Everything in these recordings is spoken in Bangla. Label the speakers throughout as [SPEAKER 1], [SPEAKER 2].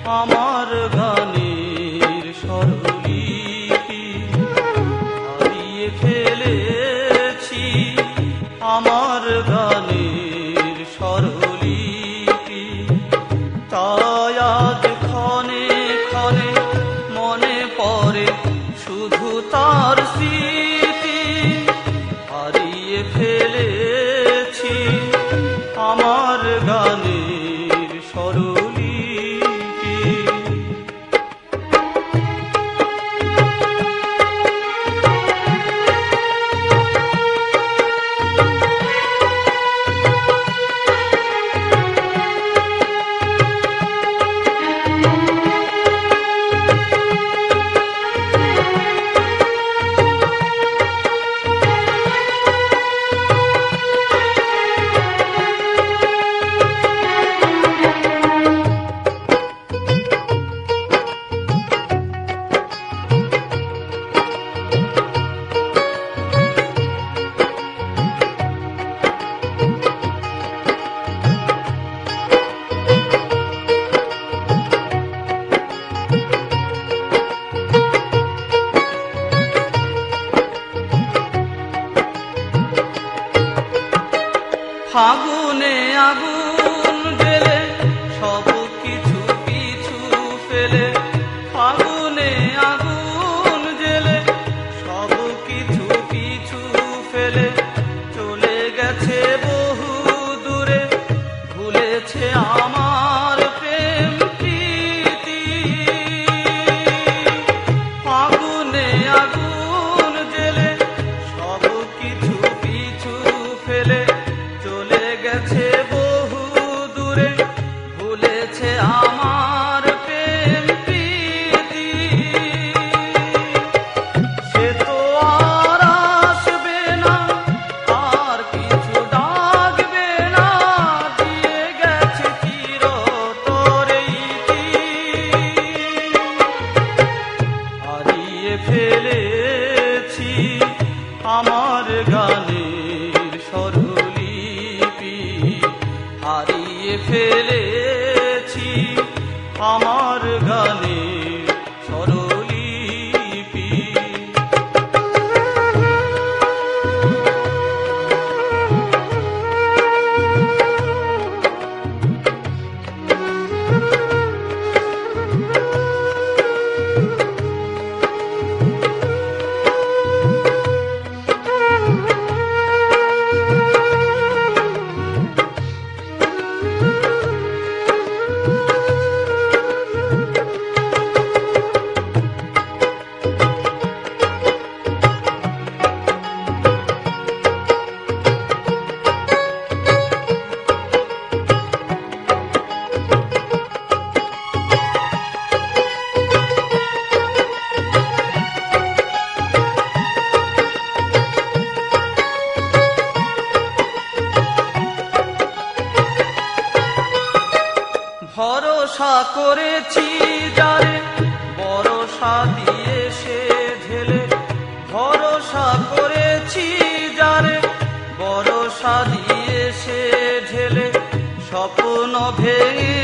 [SPEAKER 1] আমার গানের স্বরলিপি হারিয়ে ফেলেছি, আমার গানের স্বরলিপি। তাই আজ ক্ষণে ক্ষণে মনে পড়ে শুধু তার স্মৃতি, হারিয়ে ফেলেছি আমার গানের স্বরলিপি। ফাগুনে আগুন জ্বেলে সব কিছু পিছু ফেলে, ফাগুনে আগুন জ্বেলে সব কিছু পিছু ফেলে চলে গেছে বহু দূরে, ভুলেছে আমার প্রেম প্রীতি। ফাগুনে আগুন জ্বেলে সব কিছু পিছু ফেলে চলে গেছে বহু দূরে, ভুলেছে আমার প্রেম প্রীতি। সে তো আর আসবে না, আর কিছু ডাকবে না, দিয়ে গেছে চিরতরে ইতি। হারিয়ে ফেলেছি আমার গানের স্বরলিপি, হারিয়ে ফেলেছি আমার গানের স্বরলিপি। ভরসা করেছি যারে, ভরসা দিয়ে সে ঢেলে, ভরসা করেছি যারে, ভরসা দিয়ে সে ঢেলে স্বপ্ন ভেঙে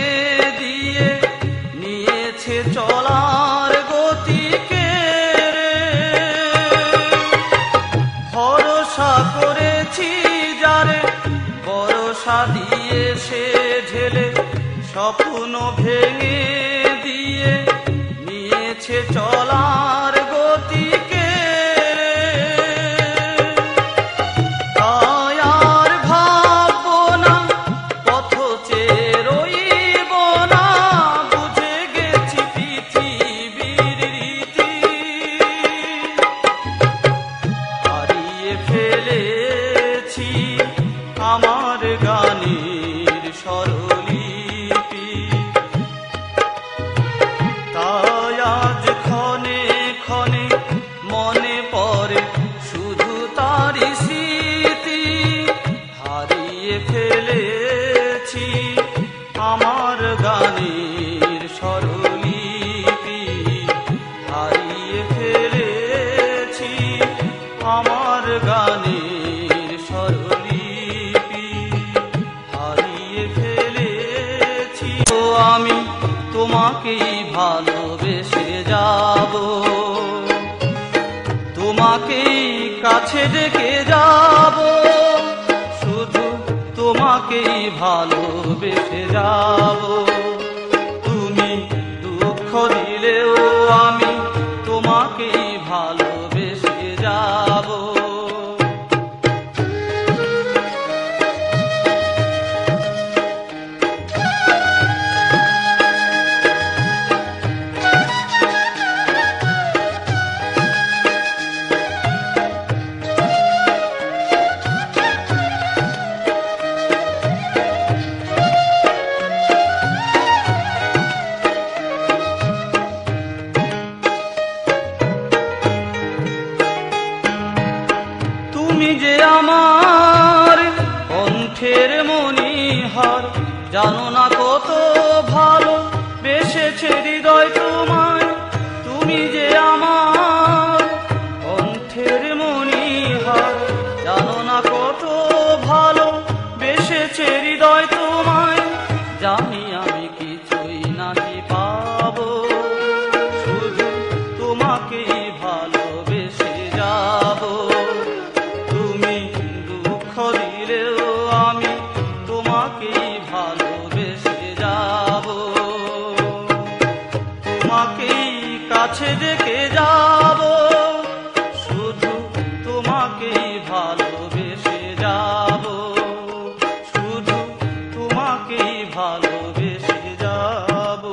[SPEAKER 1] দিয়ে নিয়েছে চলার গতিকে রে। ভরসা করেছি যারে, ভরসা দিয়ে সে ঢেলে স্বপ্ন ভেঙে দিয়ে নিয়েছে চলার গতিকে। তাই আর ভাববো না, পথ চেয়ে রইব না, বুঝে গেছি পৃথিবীর রীতি। হারিয়ে ফেলেছি আমার গানের স্বরলিপি, তোমাকেই ভালোবেসে যাব, তোমাকেই কাছে ডেকে যাব, শুধু তোমাকেই ভালোবেসে যাব। তুমি দুঃখ দিলেও আমি তোমাকেই ভালোবেসে যাব। তুমি যে আমার কণ্ঠের মণিহার, জানো না কত ভালো বেসেছে হৃদয় তোমায়। তুমি যে আমার কণ্ঠের মণিহার, জানো না কত ভালো বেসেছে হৃদয় তোমায়। জানি আমি কিছুই নাহি পাবো, শুধু তোমাকেই ভালোবেসে যাব। তুমি দুঃখ দিলেও আমি তোমাকেই ভালোবেসে যাব, তোমাকেই কাছে ডেকে যাব, শুধু তোমাকেই ভালোবেসে যাব, শুধু তোমাকেই ভালোবেসে যাব।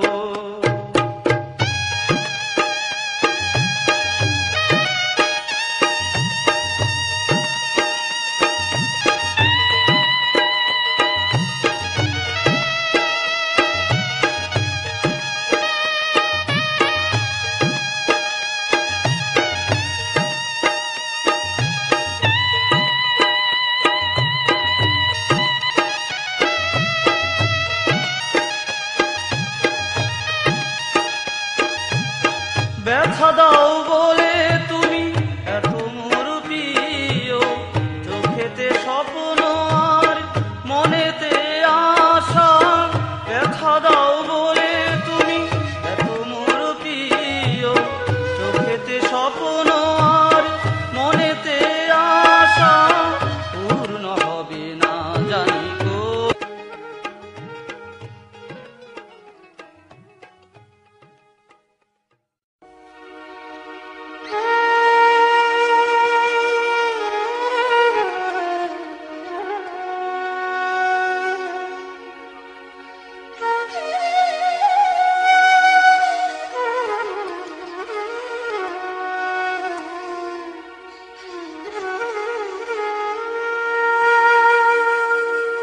[SPEAKER 1] ব্যথা দাও বলে তুমি এত মোর প্রিয়, চোখেতে স্বপ্ন আর মনেতে আশা। ব্যথা দাও বলে তুমি এত মোর প্রিয়, চোখেতে স্বপ্ন আর মনেতে আশা। পূর্ণ হবে না জানি গো।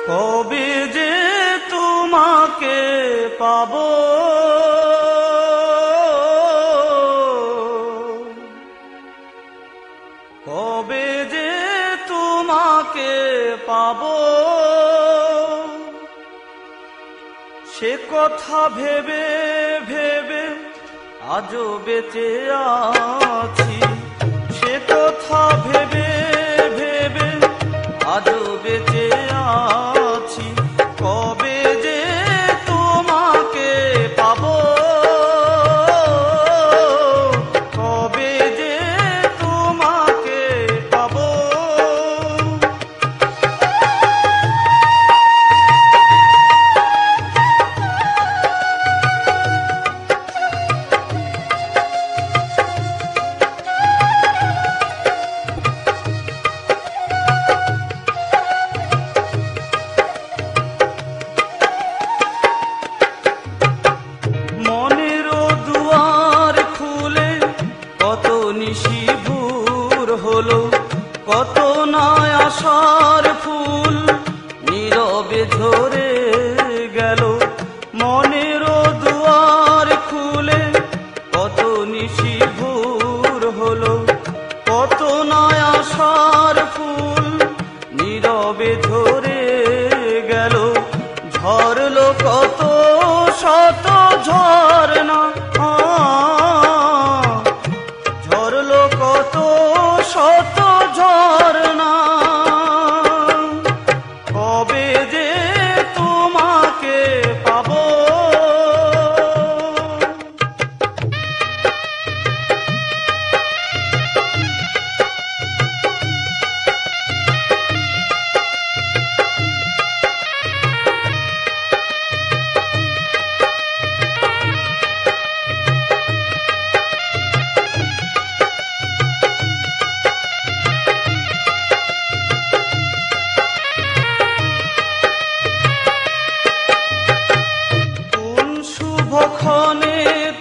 [SPEAKER 1] কবে যে তোমাকে পাবো, কবে যে তোমাকে পাবো, সে কথা ভেবে ভেবে আজও বেঁচে আছি। সে কথা ভেবে ভেবে আজও বেঁচে আছি। কবে যে তোমাকে পাবো, কবে যে তোমাকে পাবো।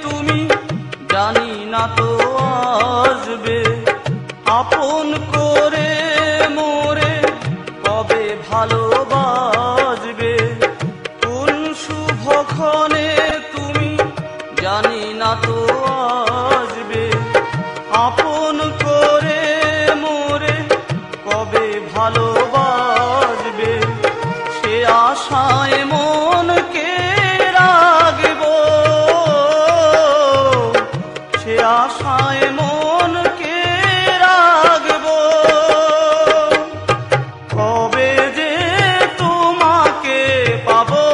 [SPEAKER 1] তুমি জানি না তো আসবে, আপন করে মোরে কবে ভালোবাসবে। কোন শুভক্ষণে তুমি জানি না তো আসবে, আপন করে মোরে কবে ভালোবাসবে। সে আশায় মনকে রাখবো, সে আশায় মনকে রাখবো। কবে যে তোমাকে পাবো।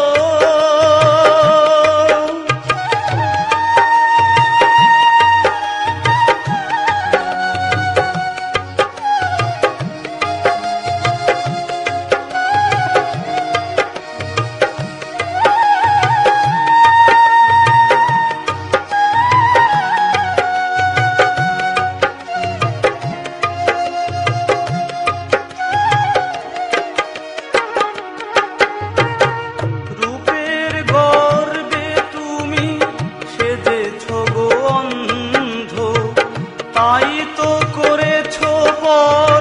[SPEAKER 1] তাই তো করেছো পর,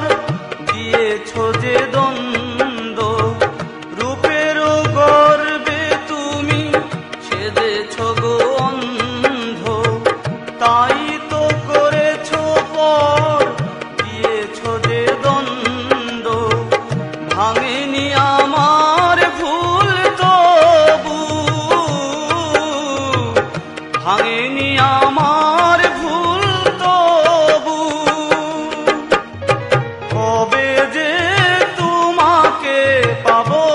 [SPEAKER 1] দিয়েছো যে দ্বন্দ্ব। রূপের গর্বে তুমি সেজেছো গো অন্ধ, তাই তো করেছো পর, দিয়েছো যে দ্বন্দ্ব। ভাঙেনি আমার ভুল তবু, ভাঙেনি আমার ভুল তবু। কবে যে তোমাকে পাবো,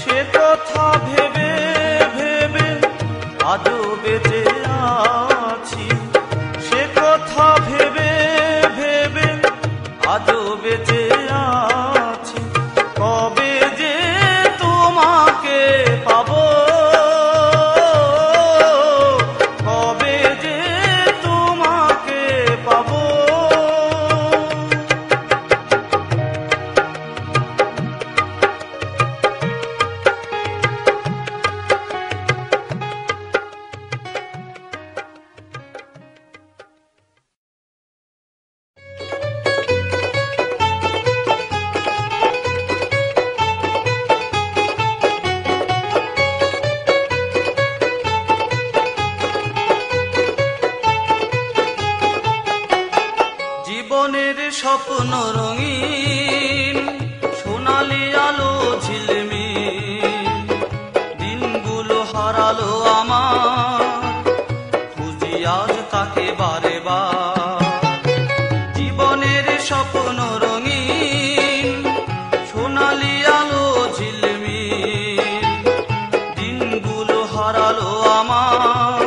[SPEAKER 1] সে কথা ভেবে ভেবে আজও বেঁচে আছি। সে কথা ভেবে ভেবে আজও বেঁচে আছি। কবে যে তোমাকে পাবো, কবে যে তোমাকে পাবো। জীবনের স্বপ্ন রঙিন, সোনালি আলো ঝিলমিল, দিনগুলো হারালো আমার, খুঁজি আজ তাকে বারে বার। জীবনের স্বপ্ন রঙিন, সোনালি আলো ঝিলমিল, দিনগুলো হারালো আমার,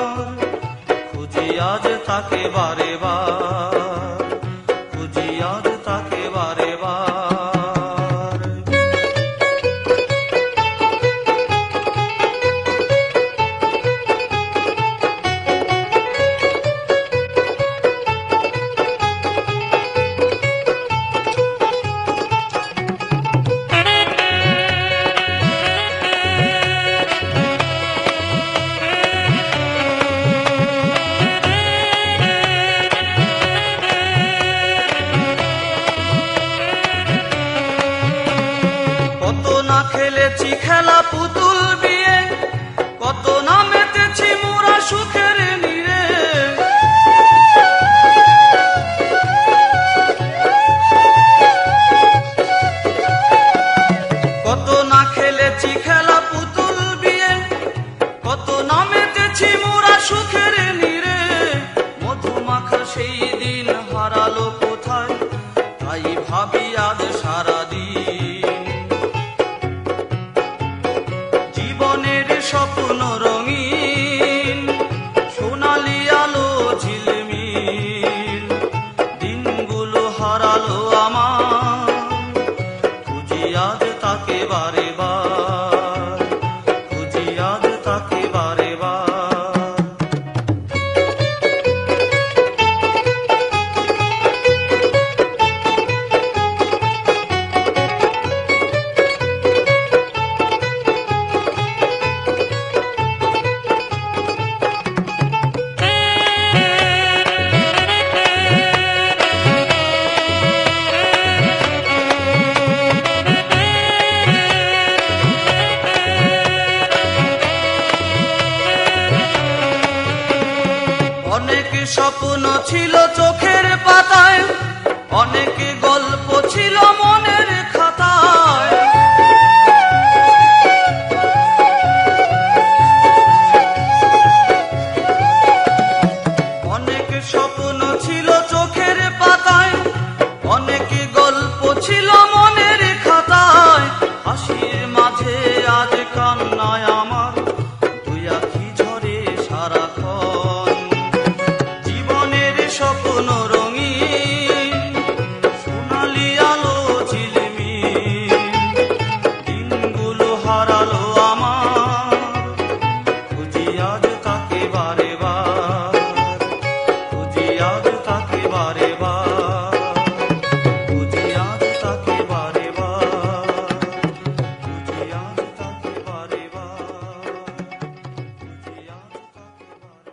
[SPEAKER 1] খুঁজি আজ তাকে বারে বার, খুঁজি আজ তাকে বারে বার। স্বপ্ন ছিল চোখের পাতায়, অনেক গল্প ছিল মনের খাতায়। অনেক স্বপ্ন ছিল চোখের পাতায়, অনেক গল্প ছিল মনের খাতায়। হাসির মাঝে আজ কান্নায় আমার দুই আখি ঝরে সারাক্ষণ। জীবনের স্বপ্ন রঙিন, সোনালি আলো ঝিলমিল, দিনগুলো হারালো আমার, খুঁজি আজ তাকে বারে বার, খুঁজি আজ তাকে বারে বার, খুঁজি আজ তাকে বারে বার, খুঁজি আজ তাকে বারে বার, খুঁজি আজ তাকে বারে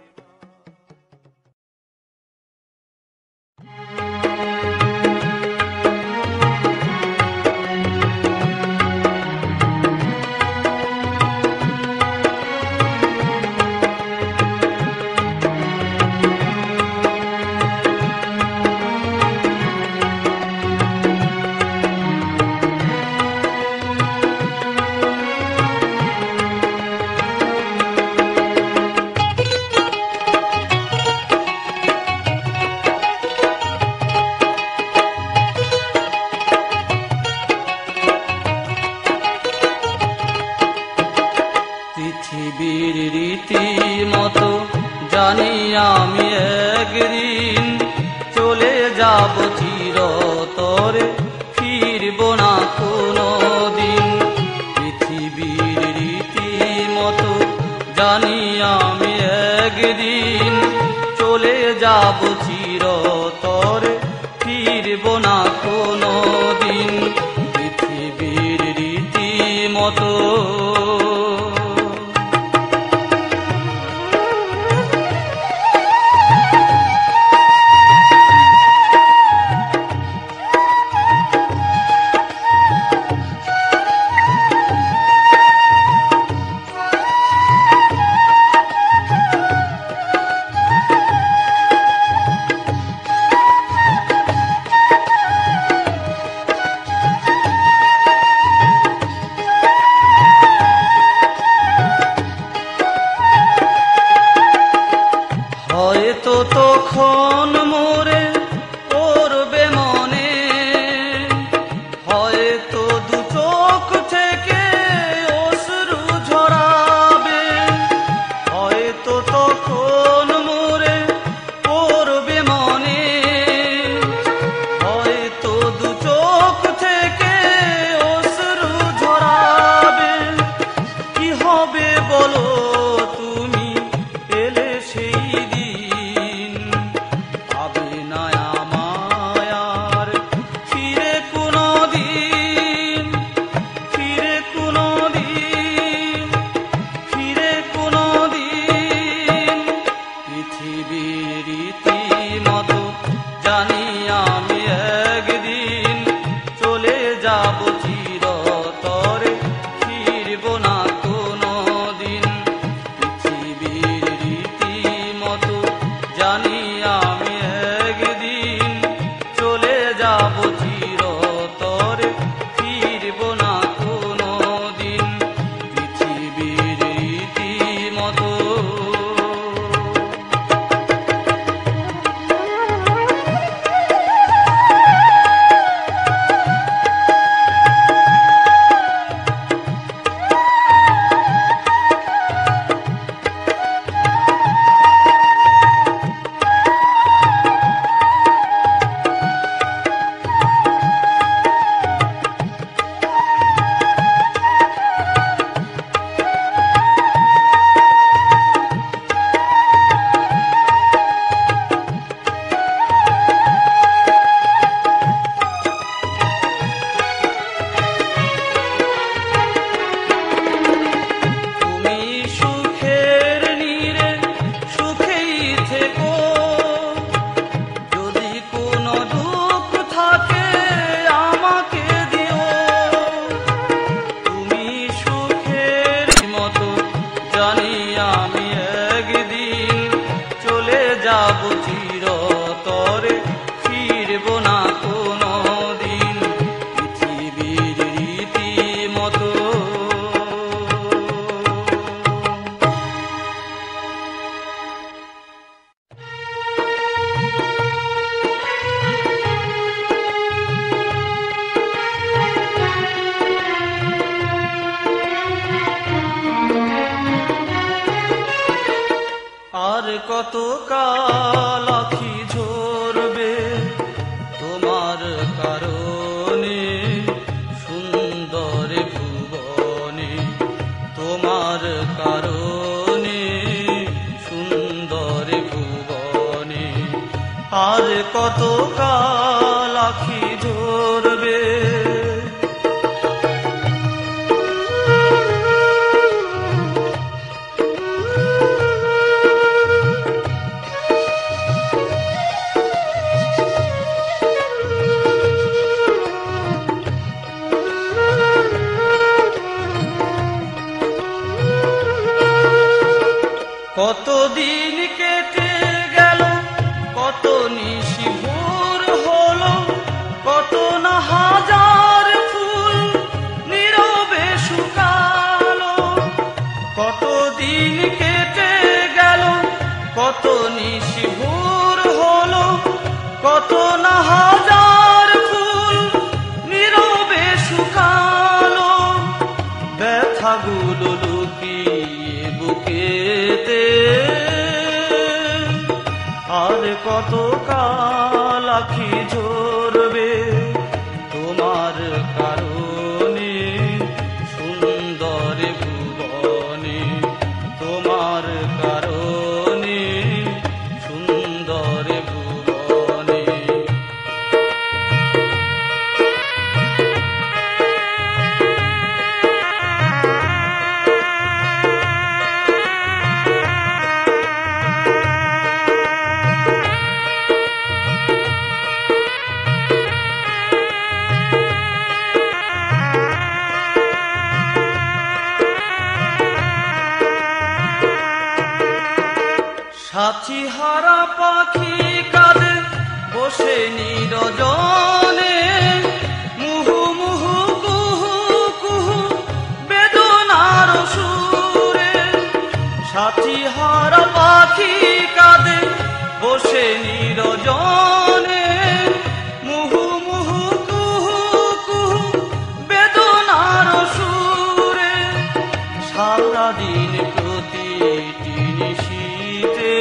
[SPEAKER 1] পৃথিবীর রীতি মতো জানি আমি একদিন চলে যাব চিরতরে, ফিরব না কোনো দিন। পৃথিবীর রীতি মতো জানি আমি একদিন চলে যাব চিরতরে, ফিরব না কোনো দিন। পৃথিবীর রীতি মতো হয়তো তখন মোরে পড়বে মনে, হয়তো দু চোখ থেকে অশ্রু ঝরাবে, হয়তো তখন মোরে পড়বে মনে, হয়তো দু চোখ থেকে অশ্রু ঝরাবে। কি হবে বলো তুমি এলে সেই দিন, পাবে না আমায় আর ফিরে কোনো দিন, ফিরে কোনো দিন, ফিরে কোনো দিন। পৃথিবীর রীতি মতো জানি আমি একদিন চলে যাব চিরতরে, ফিরব না কোনো দিন। পৃথিবীর রীতি মতো জানি আমি একদিন চলে যাব চিরতরে, ফিরব না কোনো দিন। পৃথিবীর রীতি মতো জানি আমি একদিন চলে যাব। কত কাল আখি ঝরবে তোমার কারণে সুন্দর ভুবনে, তোমার কারণে সুন্দর ভুবনে। আর কত কাল আখি ঝরবে। কতদিন কেটে গেল, কত নিশি ভোর হলো, কত না হাজার ফুল নীরবে শুকালো। কতদিন কেটে গেল, কত নিশি ভোর হলো, কত না হাজার ফুল নীরবে শুকালো। ব্যথাগুলো লুকিয়ে বুকেতে, আর কত কাল আখি ঝরবে তোমার কারণে সুন্দর ভুবনে, তোমার কারণে সুন্দর ভুবনে। সাথী হারা পাখি কাঁদে বসে নিরজনে, মুহু মুহু কুহু কুহু বেদনার সুরে। সাথী হারা পাখি কাঁদে বসে নিরজনে, মুহু মুহু কুহু কুহু বেদনার সুরে। সারাদিন প্রতিটি নিশীথে,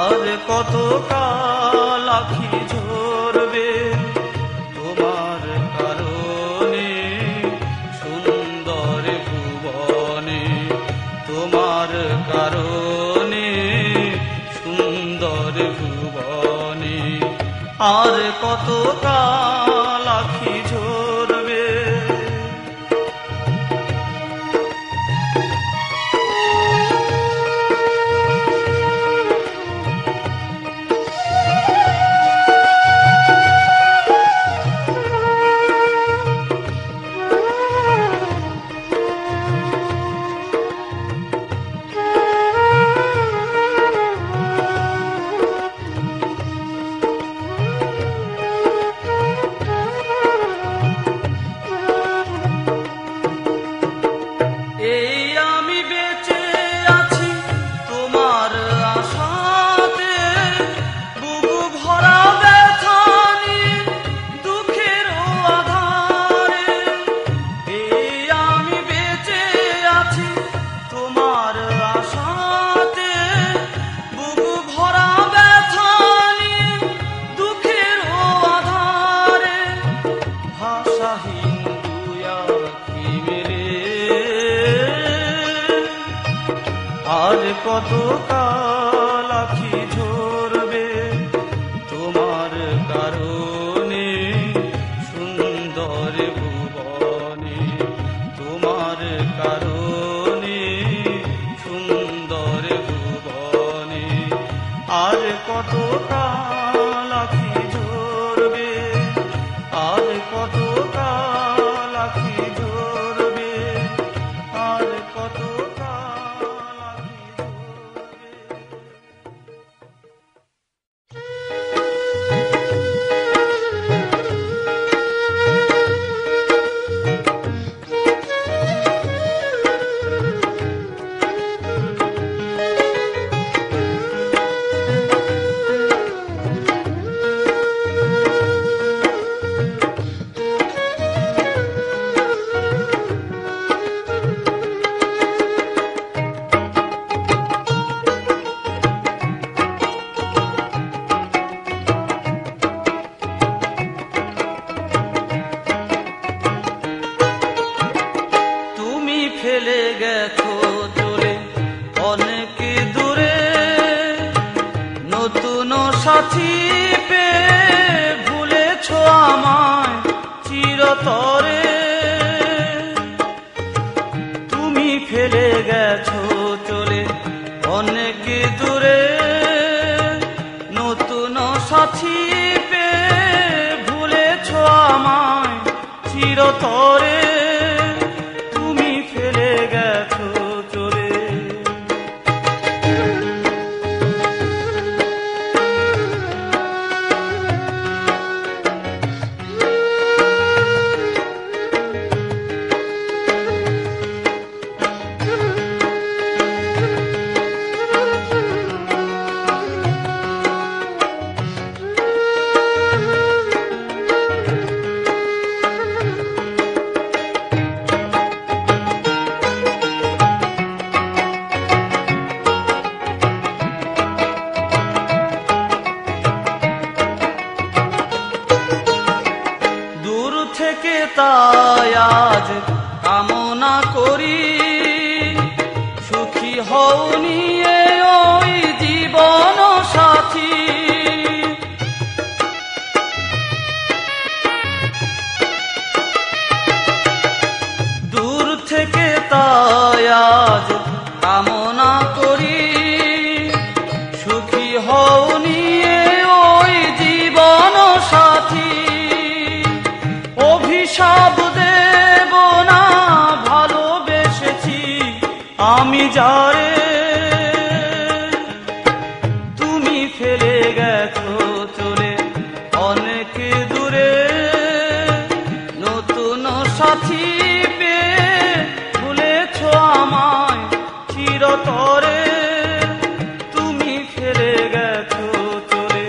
[SPEAKER 1] আর কত কাল আখি ঝরবে তোমার কারণে সুন্দর ভুবনে, তোমার কারণে সুন্দর ভুবনে। আর কত কাল আখি ঝরবে। আর কত কাল আখি ঝরবে তোমার কারণে সুন্দর ভুবনে, তোমার কারণে সুন্দর ভুবনে। আর কত কাল আখি ঝরবে, আর কত কাল আখি ঝরবে, আর কত কাল আখি ঝরবে। গেছো চলে অনেক দূরে, নতুন সাথী পেয়ে ভুলেছো আমায় চিরতরে। তুমি ফেলে গেছো চলে অনেক দূরে, নতুন সাথী পেয়ে ভুলেছো আমায় চিরতরে। তুমি ফেলে গেছো চলে। থেকে তাই আজ কামনা করি, সুখী হও নিয়ে ওই জীবন সাথী। দূর থেকে তাই আজ কামনা করি, সুখী হও নিয়ে ওই জীবন সাথী। অভিশাপ দেব না, ভালোবেসেছি আমি যারে। তুমি ফেলে গেছো চলে অনেক দূরে, নতুন সাথী পেয়ে ভুলেছো আমায় চিরতরে। তুমি ফেলে গেছো চলে।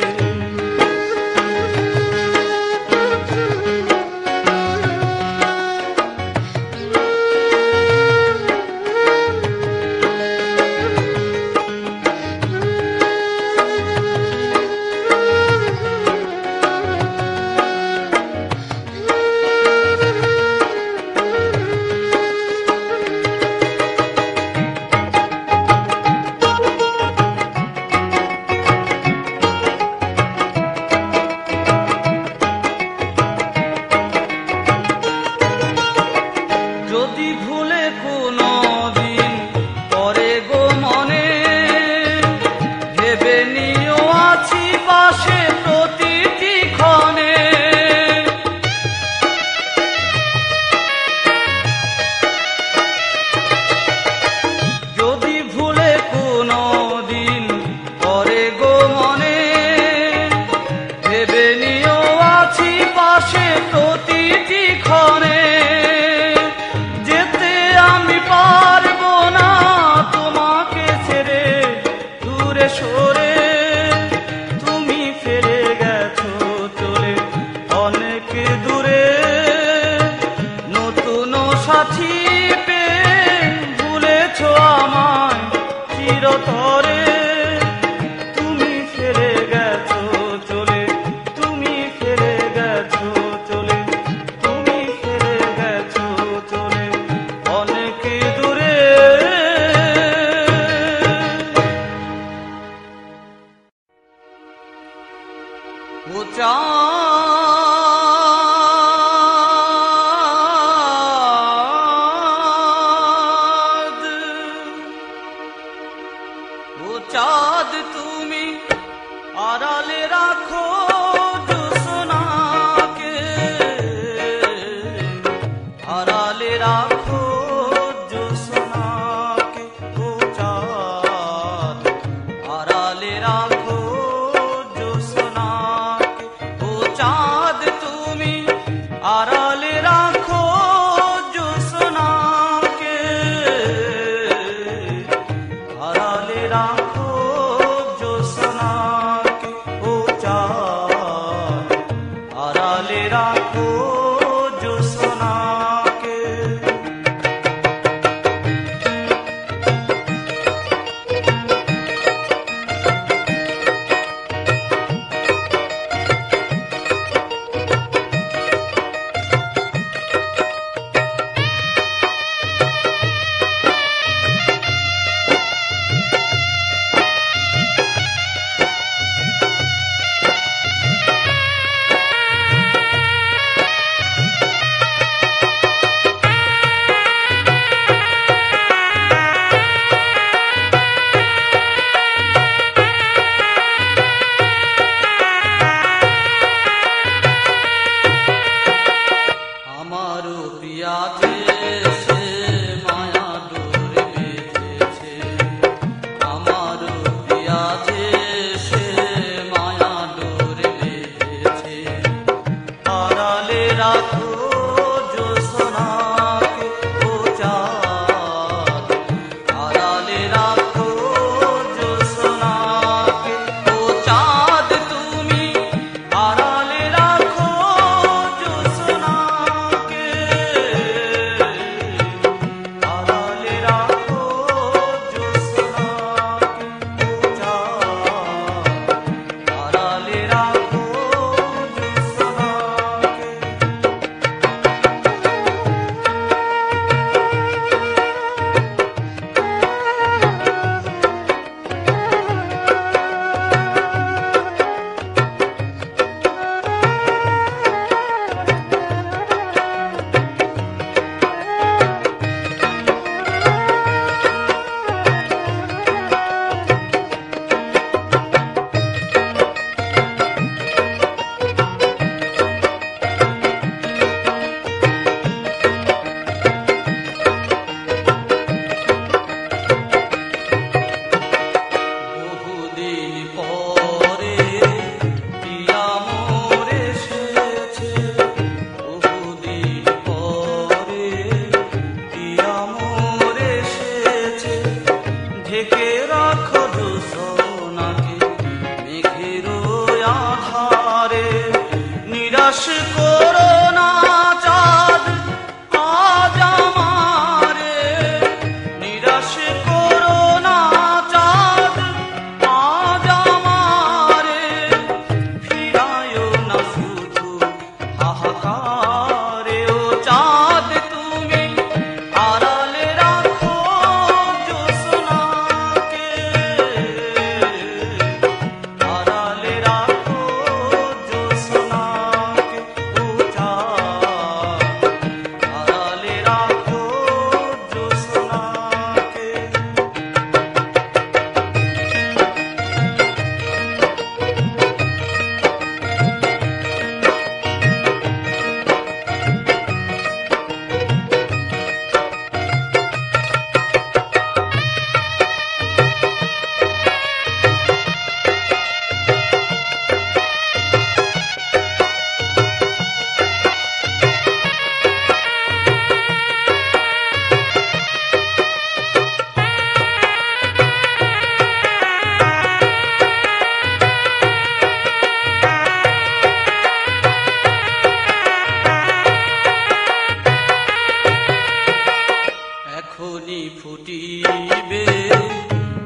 [SPEAKER 1] ফুটিবে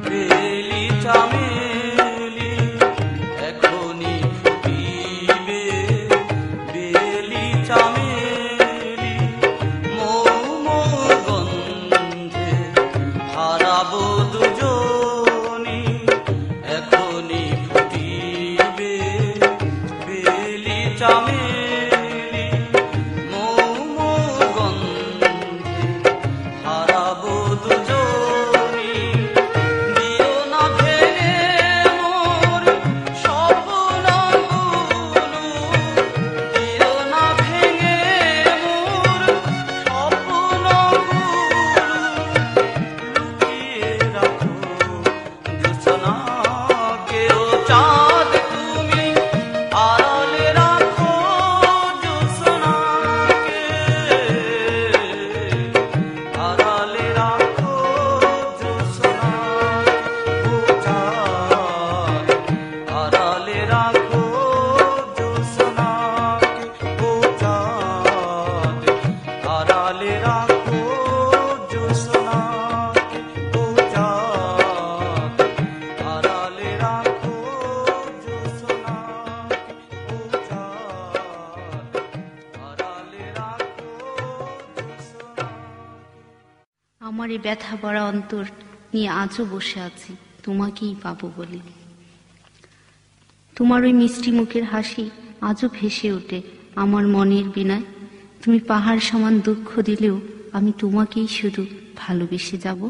[SPEAKER 1] বেলি চামেলি, এখনই ফুটিবে বেলি চামেলি, মৌ মৌ গন্ধে হারাবো দুজনি, এখনই ফুটিবে বেলি চামেলি, মৌ মৌ গন্ধে হারাবো দুজনি, দিও না ভেঙে মোর স্বপ্নগুলো, দিও না ভেঙে মোর স্বপ্নগুলো, লুকিয়ে রাখো জোছনাকেও চাঁদ তুমি, আড়ালে রাখো জোছনাকে, আড়ালে রাখো জোছনাকে, ও চাঁদ আড়ালে রাখো জোছনাকে, ও চাঁদ আড়ালে রাখো জোছনাকে, ও চাঁদ আড়ালে রাখো জোছনাকে, ও চাঁদ আড়ালে রাখো জোছনাকে।
[SPEAKER 2] আমার এই ব্যথা ভরা অন্তর নিয়ে আজও বসে আছি তোমাকেই পাবো বলে। তোমার ওই মিষ্টি মুখের হাসি আজও ভেসে ওঠে আমার মনের বীণায়। তুমি পাহাড় সমান দুঃখ দিলেও আমি তোমাকেই শুধু ভালোবেসে যাব।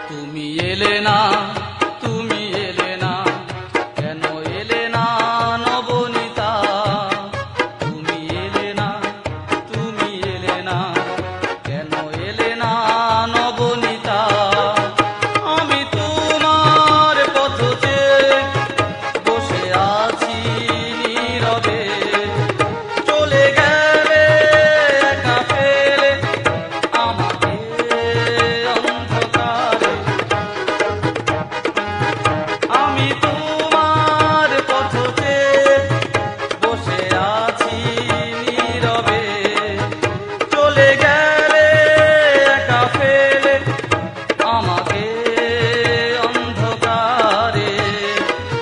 [SPEAKER 1] তুমি এলে না, তুমি এলে না, কেন এলে না নবনীতা, তুমি এলে না, তুমি এলে না, কেন এলে না নবনীতা, আমি তোমার পথ চেয়ে বসে আছি নীরবে, চলে গেলে একা ফেলে আমাকে অন্ধকারে, আমি তোমার পথ চেয়ে বসে আছি নীরবে, চলে গেলে একা ফেলে আমাকে অন্ধকারে,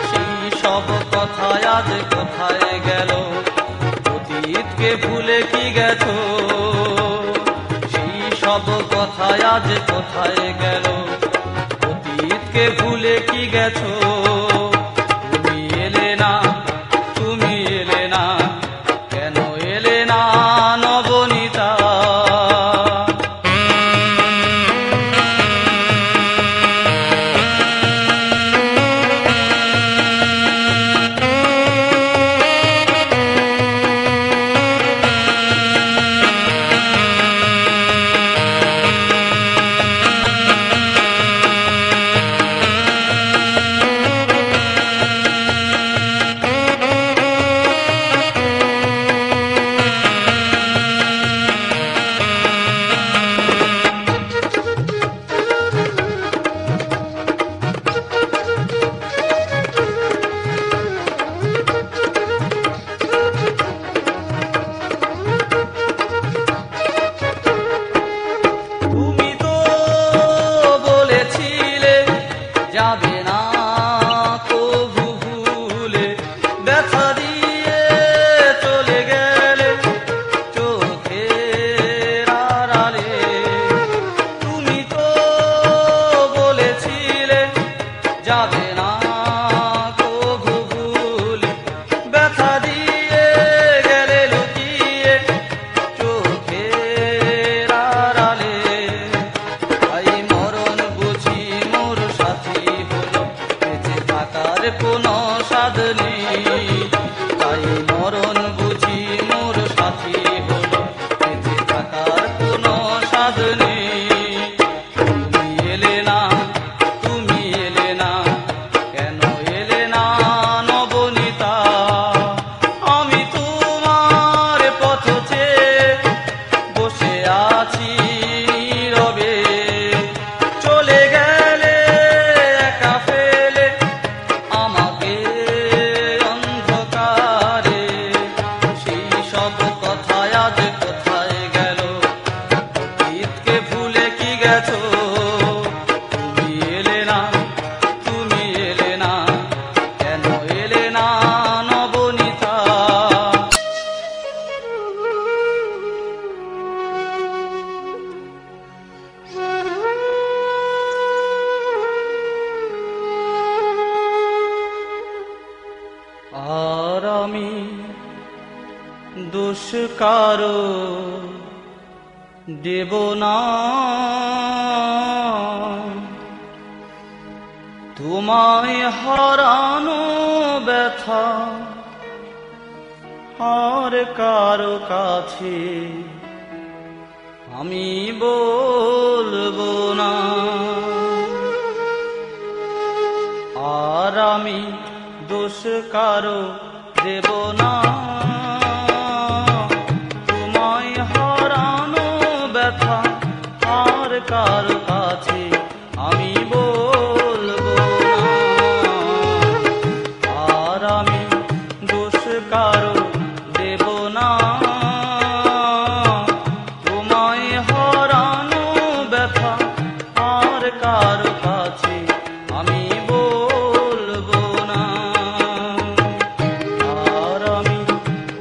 [SPEAKER 1] সেই সব কথায় আজ কোথায় গেল, অতীতকে ভুলে কি গেছো, সেই সব কথায় আজ কোথায় গেল, অতীতকে ভুলে কি গেছো, তুমি এলে না, তুমি এলে না, কেন এলে না নবনীতা। তুমি তো বলেছিলে যাবে না কভু ভুলে, ব্যথা দিয়ে চলে গেলে চোখের আড়ালে, তুমি তো বলেছিলে যাবে না কভু ভুলে, ব্যথা দিয়ে গেলে লুকিয়ে চোখের আড়ালে, তাই মরণ বুঝি মোর সাথী হলো, বেঁচে থাকার কোনো স্বাদ নেই, তাই মরণ বুঝি মোর সাথী হলো, বেঁচে থাকার কোনো স্বাদ নেই, তুমি এলে না, তুমি এলে না, কেন এলে না নবনীতা, আমি তোমার পথ চেয়ে বসে আছি নীরবে, চলে গেলে একা ফেলে দোষ কারো দেব না, তোমায় হারানো ব্যথা আর কারো কাছে আমি বলবো না। আর আমি দোষ কারো দেব না, তোমায় হারানো ব্যথা আর কারো কাছে আমি বলবো না। আর আমি দোষ কারো দেব না, তোমায় হারানো ব্যথা আর কারো কাছে আমি বলবো না। আর আমি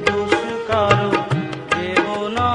[SPEAKER 1] দোষ কারো দেব না।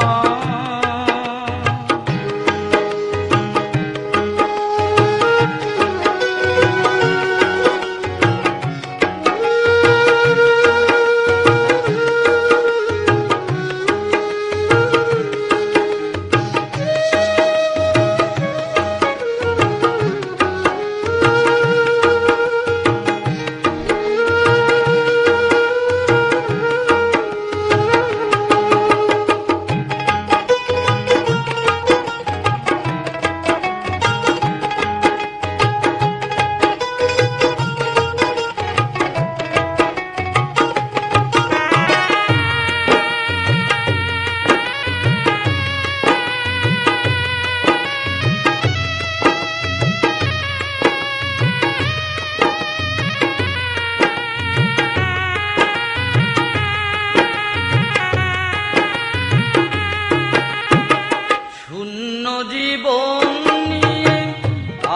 [SPEAKER 1] জীবন নিয়ে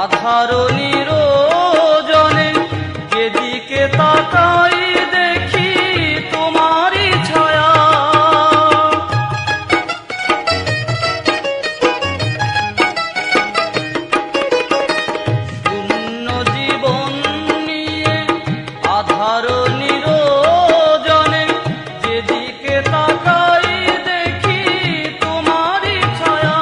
[SPEAKER 1] আধার নিরজনে যেদিকে তাকাই দেখি তোমারই ছায়া। শূন্য জীবন নিয়ে আধার নিরজনে যেদিকে তাকাই দেখি তোমারই ছায়া।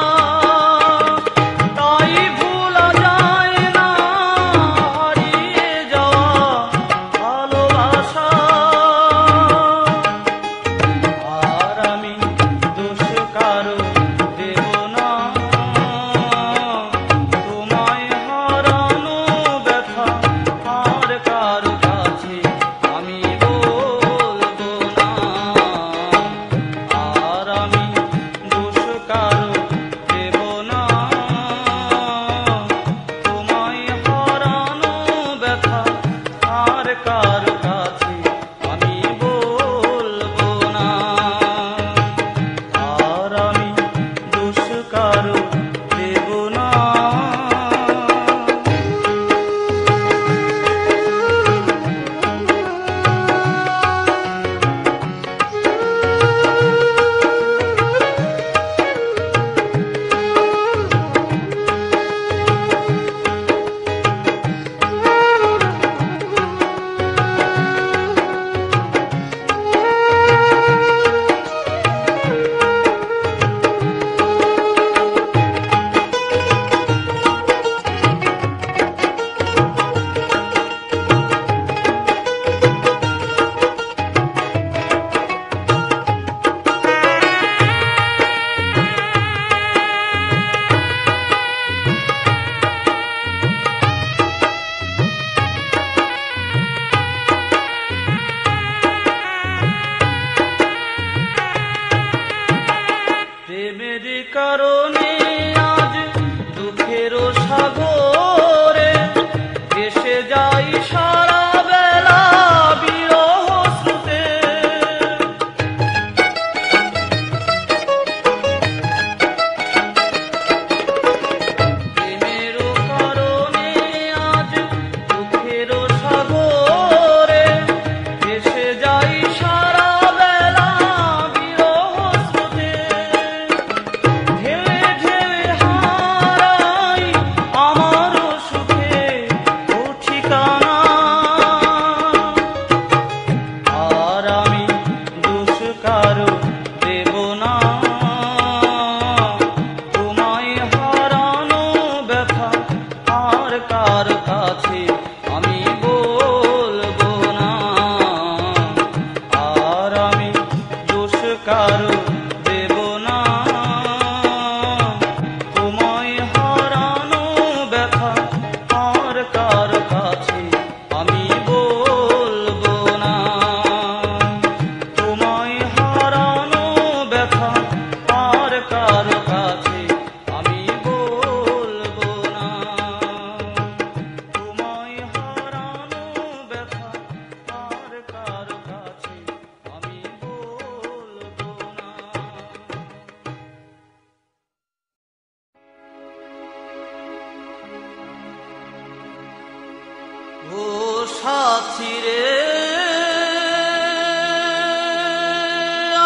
[SPEAKER 1] সাথী রে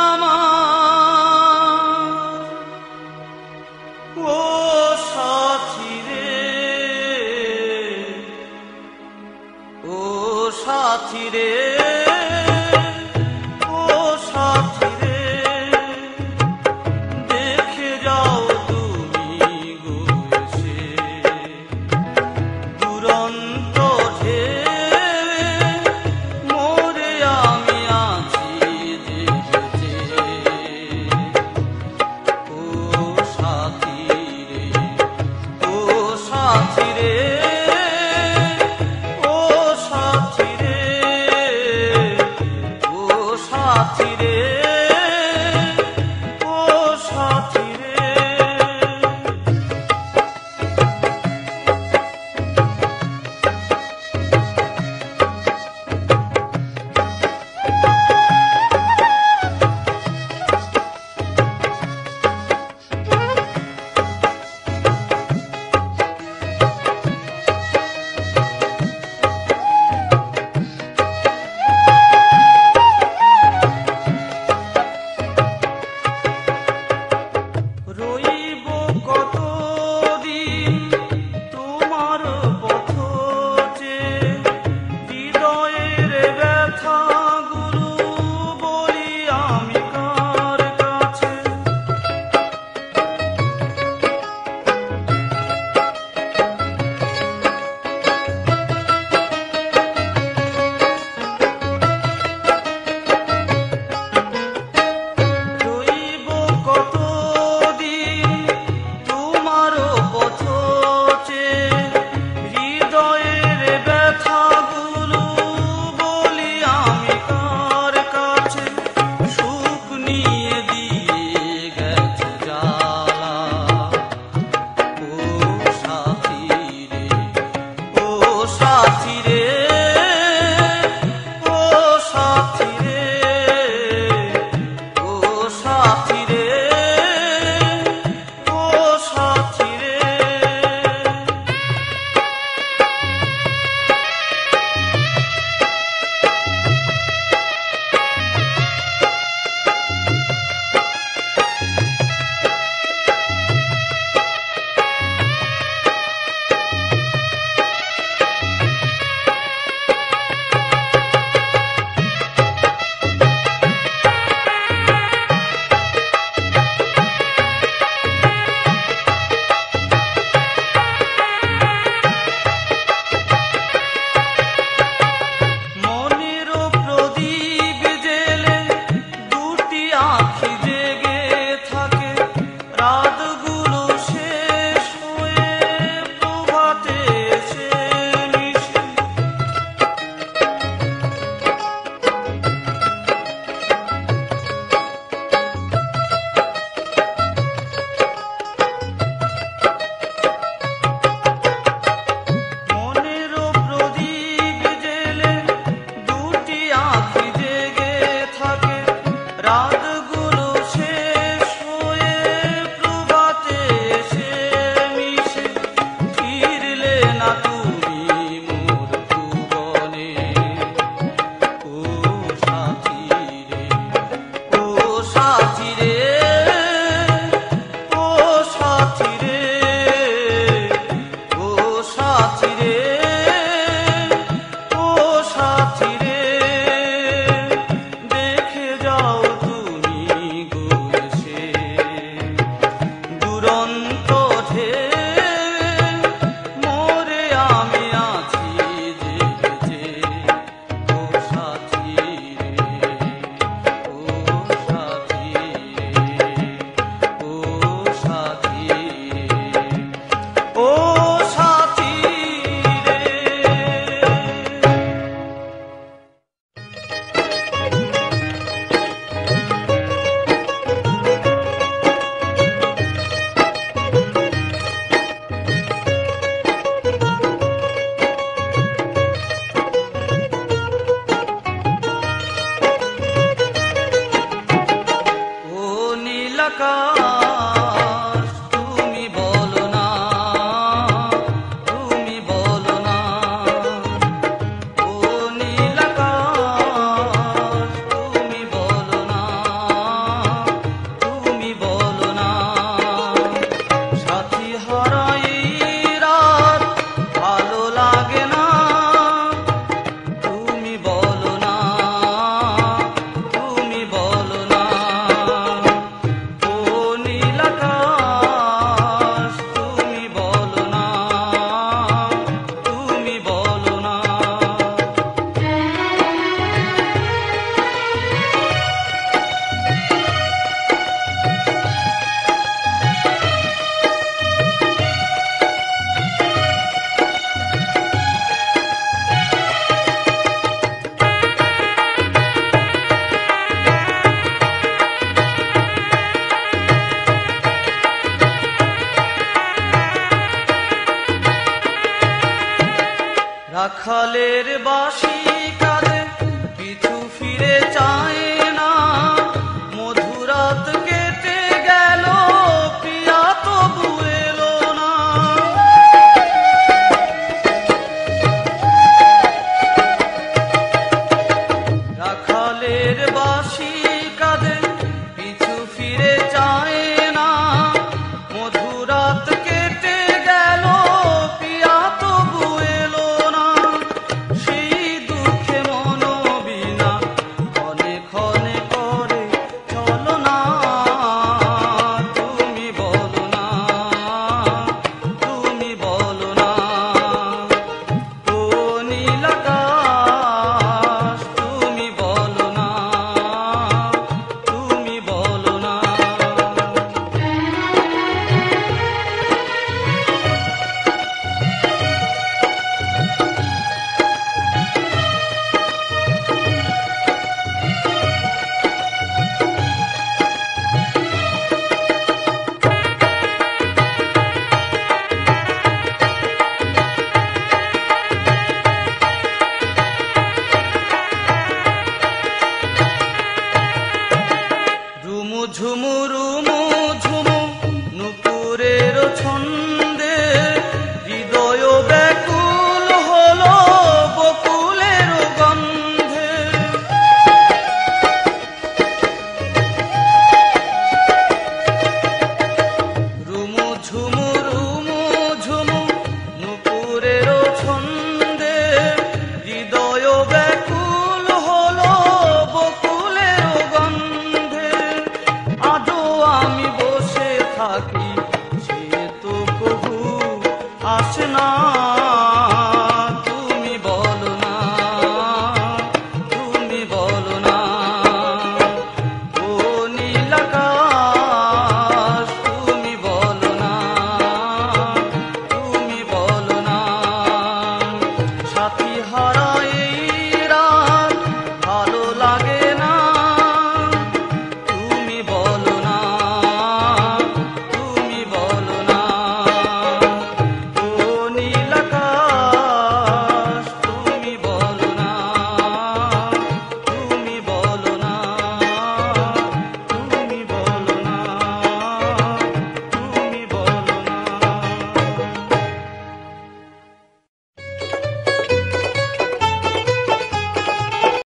[SPEAKER 1] আমার, ও সাথী রে, ও সাথী রে।